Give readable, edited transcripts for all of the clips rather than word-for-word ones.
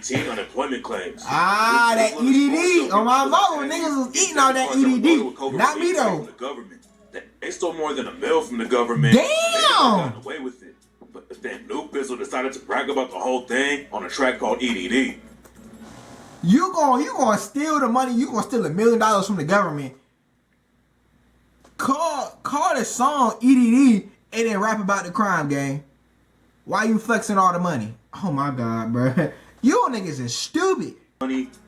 COVID-19 unemployment claims. Ah, that EDD. On my mama, niggas was eating all that EDD. Not me though. They stole more than $1 million from the government. Damn! They got away with it. But then Nuke Bizzle decided to brag about the whole thing on a track called EDD. You gonna steal the money? You gonna steal $1 million from the government? Call the song EDD and then rap about the crime gang. Why you flexing all the money? Oh my God, bro. You niggas is stupid.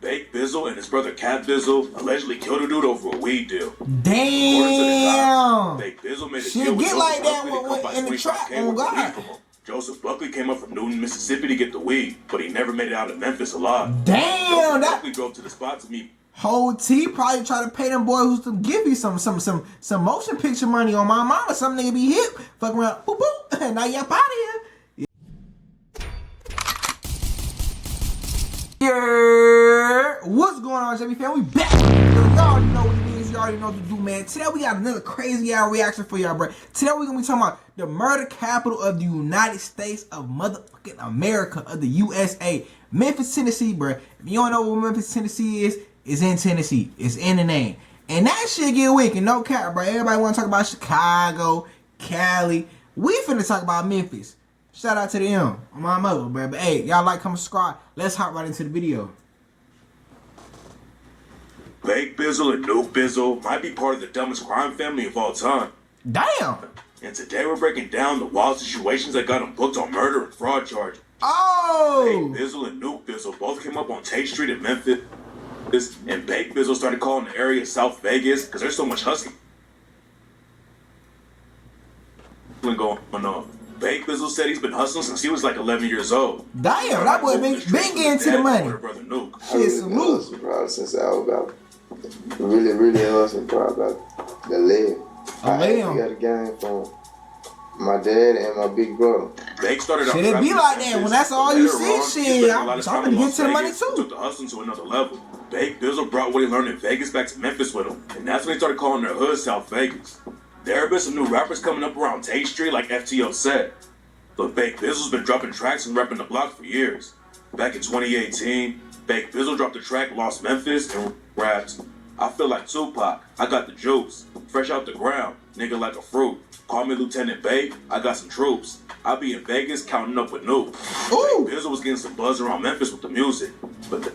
Bake Bizzle and his brother Cat Bizzle allegedly killed a dude over a weed deal. Damn. Bake Bizzle made a Shit deal with get like Joseph that in the trap. Oh God. Joseph Buckley came up from Newton, Mississippi to get the weed, but he never made it out of Memphis alive. Damn. That Buckley drove to the spot to meet. Whole T probably try to pay them boys who's to give you some motion picture money on my mama. Some nigga be hip, fuck around, boop boop, and now you up out of here. Yeah. What's going on, JB fam? We back. Y'all already know what it is. You already know what to do, man. Today we got another crazy ass reaction for y'all, bro. Today we're gonna be talking about the murder capital of the United States of motherfucking America, of the USA, Memphis, Tennessee, bro. If you don't know what Memphis, Tennessee is, it's in Tennessee. It's in the name. And that shit get wicked, no cap, bro. Everybody wanna talk about Chicago, Cali. We finna talk about Memphis. Shout out to them on my mother, bro. But hey, y'all like, comment, subscribe. Let's hop right into the video. Bake Bizzle and Nuke Bizzle might be part of the dumbest crime family of all time. Damn. And today we're breaking down the wild situations that got them booked on murder and fraud charges. Oh. Bake Bizzle and Nuke Bizzle both came up on Tate Street in Memphis. And Bake Bizzle started calling the area South Vegas because there's so much hustling going on. Bake Bizzle said he's been hustling since he was like 11 years old. Damn, that boy been getting to the money. Brother Nuke. I really been hustling probably since I was about really hustling probably about the leg. I got a game from my dad and my big brother. Bake started out. Shit, it be like that when that's all you see. Shit, I'm gonna get to the money too. Took the hustling to another level. Bake Bizzle brought what he learned in Vegas back to Memphis with him, and that's when he started calling their hood South Vegas. There have been some new rappers coming up around Tate Street, like FTO said. But Bake Bizzle's been dropping tracks and repping the block for years. Back in 2018, Bake Bizzle dropped the track Lost Memphis and raps, "I feel like Tupac, I got the juice. Fresh out the ground, nigga like a fruit. Call me Lieutenant Bake, I got some troops. I be in Vegas counting up with Nuke." Bake Bizzle was getting some buzz around Memphis with the music. But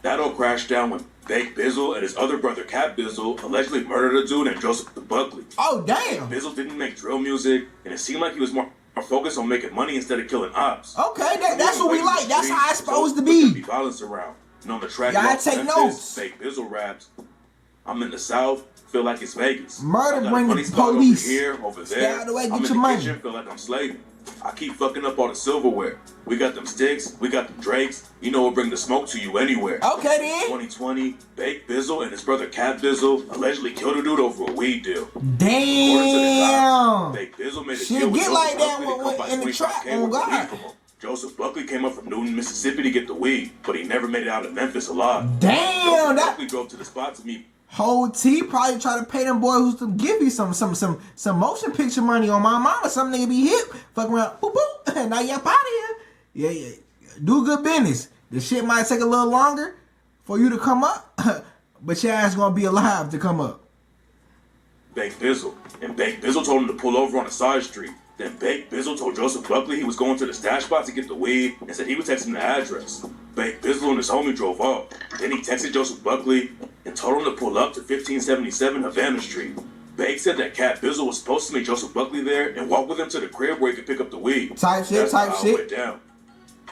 that all crashed down when Bake Bizzle and his other brother Cat Bizzle allegedly murdered a dude named Joseph Buckley. Oh, damn. Bake Bizzle didn't make drill music, and it seemed like he was more focused on making money instead of killing ops. Okay, that's what we like. That's how it's supposed to be. Be violence around. And on the track, y'all take notes. Bake Bizzle raps, "I'm in the South, feel like it's Vegas. Murder bring the police. Over here, over there. Stay out of the way, I'm get in your the money. kitchen, feel like I'm slaving. I keep fucking up all the silverware. We got them sticks, we got them drakes. You know we'll bring the smoke to you anywhere." Okay then. 2020, Bake Bizzle and his brother Cat Bizzle allegedly killed a dude over a weed deal. Damn. Bake Bizzle made a shit deal with get like that Joseph in the trap. Oh God. Joseph Buckley came up from Newton, Mississippi to get the weed, but he never made it out of Memphis alive. Damn. That Buckley drove to the spot to meet. Whole T probably try to pay them boys who's to give you some motion picture money on my mama. Some nigga be hip, fuck around, boop boop, and now you up out of here. Yeah. Do good business. The shit might take a little longer for you to come up, but your ass gonna be alive to come up. Bake Bizzle. And Bake Bizzle told him to pull over on a side street. Then Bake Bizzle told Joseph Buckley he was going to the stash spot to get the weed and said he would text him the address. Bake Bizzle and his homie drove off. Then he texted Joseph Buckley and told him to pull up to 1577 Havana Street. Bake said that Cat Bizzle was supposed to meet Joseph Buckley there and walk with him to the crib where he could pick up the weed. Type shit. Went down.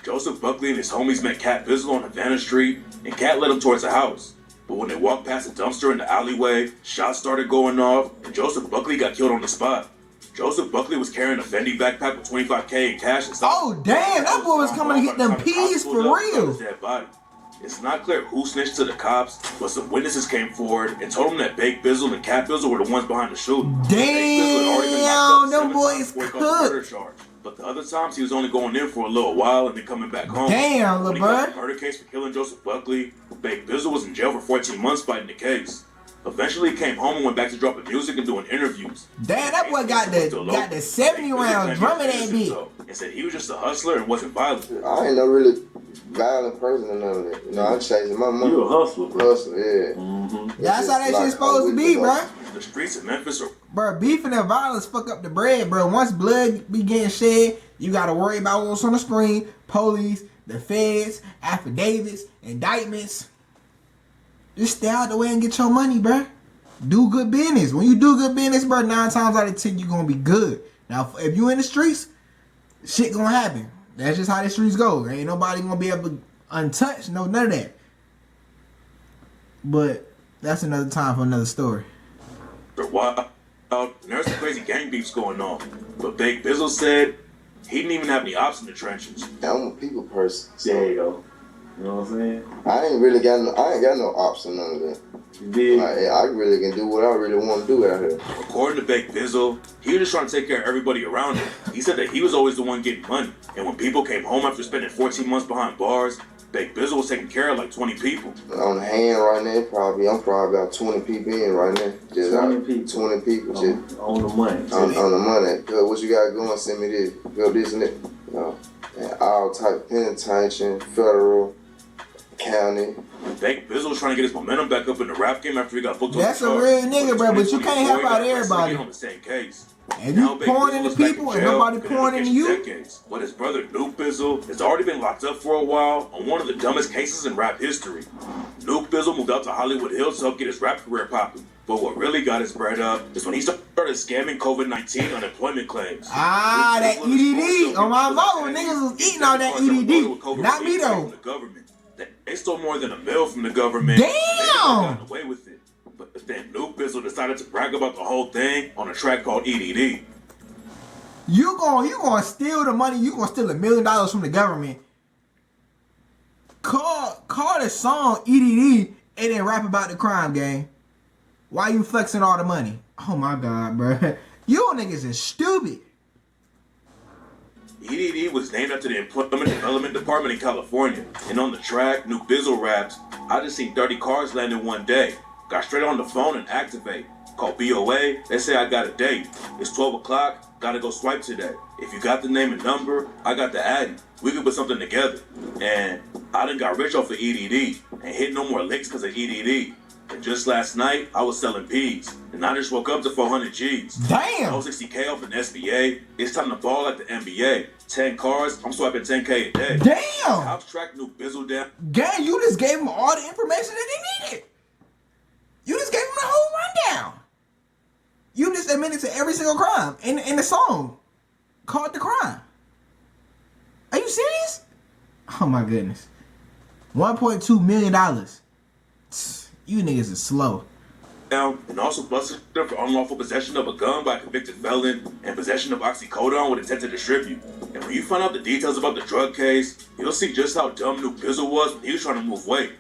Joseph Buckley and his homies met Cat Bizzle on Havana Street, and Cat led him towards the house. But when they walked past a dumpster in the alleyway, shots started going off, and Joseph Buckley got killed on the spot. Joseph Buckley was carrying a Fendi backpack with $25K in cash. Oh damn, that boy was coming to get them peas for real. It's not clear who snitched to the cops, but some witnesses came forward and told them that Bake Bizzle and Cat Bizzle were the ones behind the shooting. Damn, them boys cooked. But the other times he was only going in for a little while and then coming back home. Damn, when he got the murder case for killing Joseph Buckley, Bake Bizzle was in jail for 14 months fighting the case. Eventually, he came home and went back to dropping music and doing interviews. Damn, that boy got the 70 round drumming that beat. And said he was just a hustler and wasn't violent. I ain't no really violent person or none of that. You know, I'm chasing my money. You a hustler, bro. Hustler, yeah. Mm-hmm. That's how that shit's supposed to be, bro. The streets of Memphis are... Bro, beefing and violence fuck up the bread, bro. Once blood be getting shed, you gotta worry about what's on the screen. Police, the feds, affidavits, indictments. Just stay out the way and get your money, bro. Do good business. When you do good business, bro, 9 times out of 10, you gonna be good. Now, if you in the streets, shit gonna happen. That's just how the streets go. Ain't nobody gonna be able to untouch, no, none of that. But that's another time for another story. Wild. There's some crazy gang beefs going on. But Big Bizzle said he didn't even have any ops in the trenches. I'm a people person. So There you go. You know what I'm saying? I ain't got no ops or none of that. You did. Like, I really can do what I really want to do out here. According to Big Bizzle, he was just trying to take care of everybody around him. He said that he was always the one getting money. And when people came home after spending 14 months behind bars, Big Bizzle was taking care of like 20 people. On the hand right now, I'm probably about 20 people in right now. Just 20 people. 20 people. Just On the money. on the money. Girl, what you got going? Send me this. Girl, this and that. You know, and all type penitentiary, federal, county. Big Bizzle was trying to get his momentum back up in the rap game after he got booked on That's the a charge. real nigga, bro, but you can't help out everybody. On the same case. And Now you Big pouring Bizzle into is back in people and jail, nobody been in pouring into litigation you. decades. But his brother Nuke Bizzle has already been locked up for a while on one of the dumbest cases in rap history. Nuke Bizzle moved out to Hollywood Hills to help get his rap career popping. But what really got his bread up is when he started scamming COVID-19 unemployment claims. That EDD. On my mama, niggas was eating all that EDD. Not me, though. They stole more than $1 million from the government. Damn! They got away with it. But then Nuke Bizzle decided to brag about the whole thing on a track called EDD. You gonna steal the money, you gonna steal $1 million from the government. Call the song EDD and then rap about the crime gang. Why you flexing all the money? Oh my God, bro. You niggas is stupid. EDD was named after the Employment Development Department in California. And on the track, Nuke Bizzle raps, I just seen 30 cars land in one day. Got straight on the phone and activate. Call BOA, they say I got a date. It's 12 o'clock, gotta go swipe today. If you got the name and number, I got the Addy. We could put something together. And I done got rich off of EDD and hit no more licks because of EDD. And just last night, I was selling peas. And I just woke up to 400 G's. Damn. I 60K off an SBA. It's time to ball at the NBA. 10 cars, I'm swiping 10K a day. Damn. Cops track Nuke Bizzle down. Gang, you just gave them all the information that they needed. You just gave them the whole rundown. You just admitted to every single crime in the song called The Crime. Are you serious? Oh my goodness. $1.2 million. You niggas is slow. And also busted for unlawful possession of a gun by a convicted felon and possession of oxycodone with intent to distribute. And when you find out the details about the drug case, you'll see just how dumb Nuke Bizzle was when he was trying to move weight.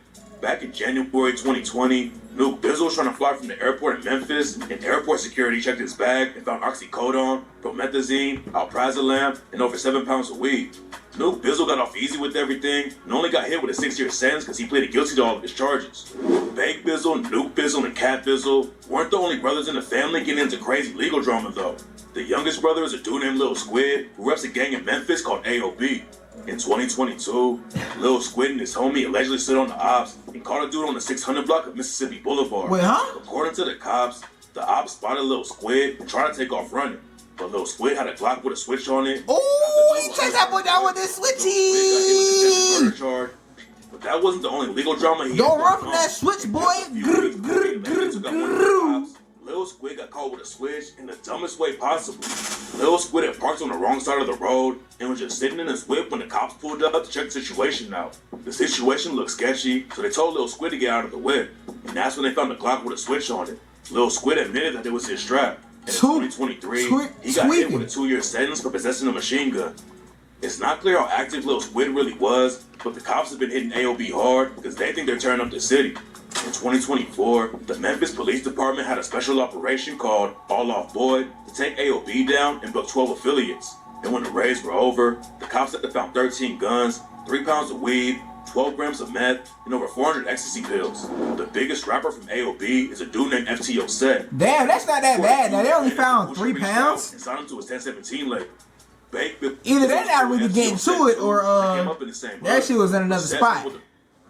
Back in January 2020, Nuke Bizzle was trying to fly from the airport in Memphis, and airport security checked his bag and found oxycodone, promethazine, alprazolam, and over 7 pounds of weed. Nuke Bizzle got off easy with everything and only got hit with a 6-year sentence because he pleaded guilty to all of his charges. Big Bizzle, Nuke Bizzle, and Cat Bizzle weren't the only brothers in the family getting into crazy legal drama though. The youngest brother is a dude named Lil Squid who reps a gang in Memphis called AOB. In 2022, Lil Squid and his homie allegedly stood on the ops and caught a dude on the 600 block of Mississippi Boulevard. Wait, huh? According to the cops, the ops spotted Lil Squid and tried to take off running. But Lil Squid had a Glock with a switch on it. Oh, he chased that boy down with this switchy. Charge. But that wasn't the only legal drama he Don't had run going from on. that switch, boy. A few weeks before he allegedly took out one of the cops, Lil Squid got caught with a switch in the dumbest way possible. Lil Squid had parked on the wrong side of the road and was just sitting in his whip when the cops pulled up to check the situation out. The situation looked sketchy, so they told Lil Squid to get out of the whip. And that's when they found the Glock with a switch on it. Lil Squid admitted that it was his strap. And in 2023, he got hit with a 2-year sentence for possessing a machine gun. It's not clear how active Lil Squid really was, but the cops have been hitting AOB hard because they think they're tearing up the city. In 2024, the Memphis Police Department had a special operation called All Off Boy to take AOB down and book 12 affiliates. And when the raids were over, the cops had found 13 guns, 3 pounds of weed, 12 grams of meth, and over 400 ecstasy pills. The biggest rapper from AOB is a dude named FTO Set. Damn, that's not that bad. Now, they only found 3 pounds. And signed him to his 1017 label. Either they're not really getting to it, or that shit was in another spot.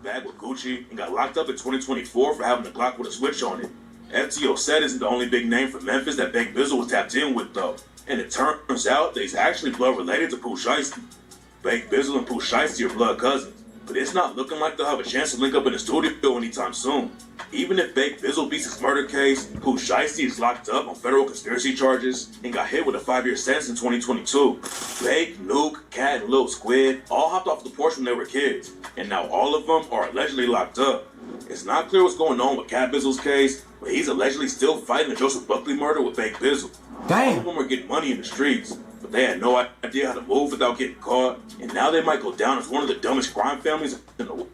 Bag with Gucci and got locked up in 2024 for having a Glock with a switch on it. FTO Set isn't the only big name from Memphis that Big Bizzle was tapped in with though, and it turns out that he's actually blood related to Pooh Shiesty. Big Bizzle and Pooh Shiesty are blood cousins, but it's not looking like they'll have a chance to link up in the studio anytime soon. Even if Big Bizzle beats his murder case, Pooh Shiesty is locked up on federal conspiracy charges and got hit with a 5-year sentence in 2022. Bake, Nuke, Cat, and Lil Squid all hopped off the porch when they were kids, and now all of them are allegedly locked up. It's not clear what's going on with Cat Bizzle's case, but he's allegedly still fighting the Joseph Buckley murder with Bake Bizzle. Damn. All of them were getting money in the streets, but they had no idea how to move without getting caught, and now they might go down as one of the dumbest crime families in the world.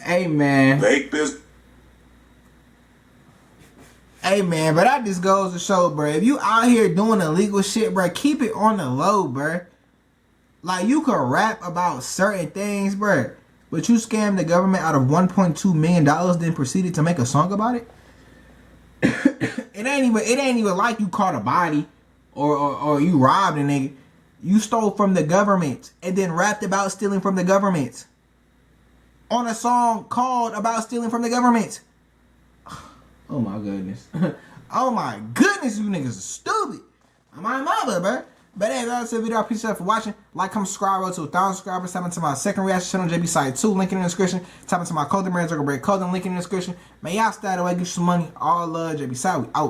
Hey, man. Bake Bizzle. Hey, man, but that just goes to show, bro, if you out here doing illegal shit, bro, keep it on the low, bro. Like, you could rap about certain things, bro, but you scammed the government out of $1.2 million, then proceeded to make a song about it? It ain't even like you caught a body or you robbed a nigga. You stole from the government and then rapped about stealing from the government on a song called About Stealing from the Government. Oh my goodness. Oh my goodness, you niggas are stupid. My mother, bro. But hey, that's the video. I appreciate you for watching. Like, comment, subscribe, to 1,000 subscribers. Tap into my second reaction channel, JBsiah 2, link in the description. Tap into my clothing brand, JungleBredClothing, link in the description. Man, y'all stay away, get you some money. All love, JBsiah. We out.